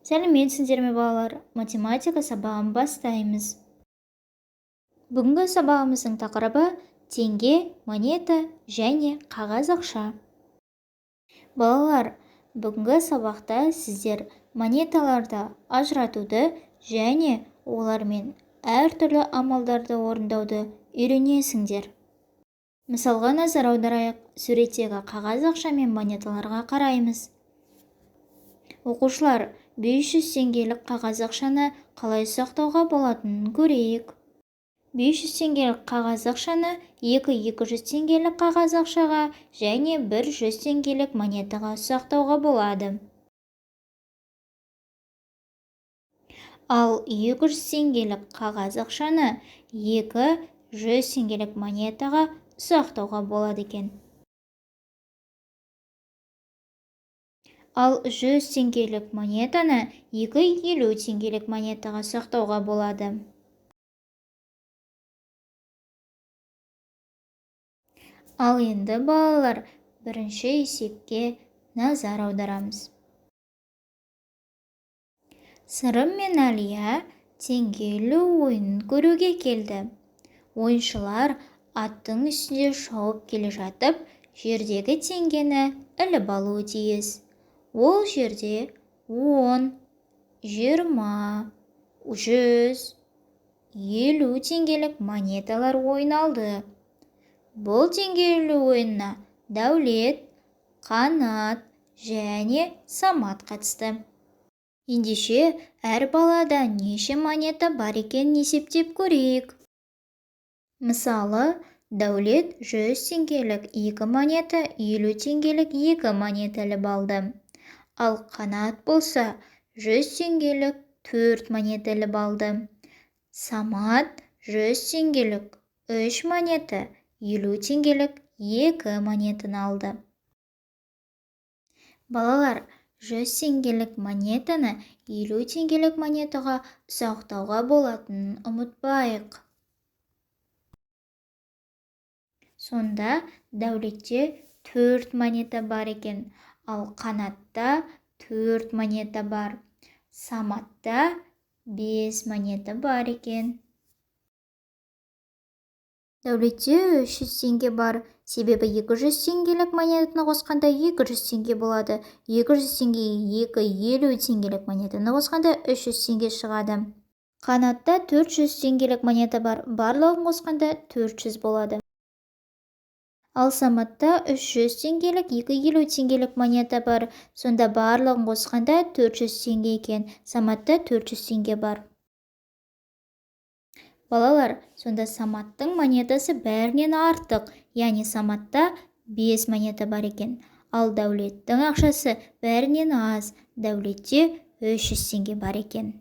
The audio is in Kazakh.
Сәлеметсіздер ме балалар? Математика сабағын бастаймыз. Бүгінгі сабағымыздың тақырыбы теңге, монета және қағаз ақша. Балалар, бүгінгі сабақта сіздер монеталарды ажыратуды және олармен әртүрлі амалдарды орындауды үйренесіңдер. Мысалға назар аударайық, суреттегі қағаз ақша мен монеталарға қараймыз. Оқушылар, 500 теңгелік қағаз ақшаны қалай сақтауға болатынын көрейік. 500 теңгелік қағаз ақшаны 200 теңгелік қағаз ақшаға және 100 теңгелік монетаға сақтауға болады. Ал 200 теңгелік қағаз ақшаны 200 теңгелік монетаға сақтауға болады екен. Ал 100 теңгелік монетаны 250 теңгелік монетаға сақтауға болады. Ал енді балалар, бірінші есепке назар аударамыз. Сырым мен Әлия теңге ілу ойынын көруге келді. Ойыншылар аттың үстінде шауып келе жатып, жердегі теңгені іліп алуы тиіс. Ол жерде 10, 20, 100, 50 теңгелік монеталар ойналды. Бұл теңге ілу ойынына Дәулет, Қанат және Самат қатысты. Ендеше әр балада неше монета бар екенін есептеп көрейік. Мысалы, Дәулет 100 теңгелік 2 монета, 50 теңгелік 2 монета іліп алды. Ал Қанат болса 100 теңгелік 4 монета іліп алды. Самат 100 теңгелік 3 монета, 50 теңгелік 2 монетаны алды. Балалар, 100 теңгелік монетаны 50 теңгелік монетаға сақтауға болатынын ұмытпайық. Сонда Дәулетте 4 монета бар екен, ал Қанатта 4 монета бар. Саматта 5 монета бар екен. Дәулетте 300 теңге бар, себебі 200 теңгелік монетаны қосқанда 200 теңге болады. 200 теңгеге 250 теңгелік монетаны қосқанда 300 теңге шығады. Қанатта 400 теңгелік монета бар, барлығын қосқанда 400 болады. Ал Саматта 300 теңгелік 250 теңгелік монета бар, сонда барлығын қосқанда 400 теңге екен. Саматта 400 теңге бар. Балалар, сонда Саматтың монетасы бәрінен артық, яғни Саматта 5 монета бар екен. Ал Дәулеттің ақшасы бәрінен аз, Дәулетте 300 теңге бар екен.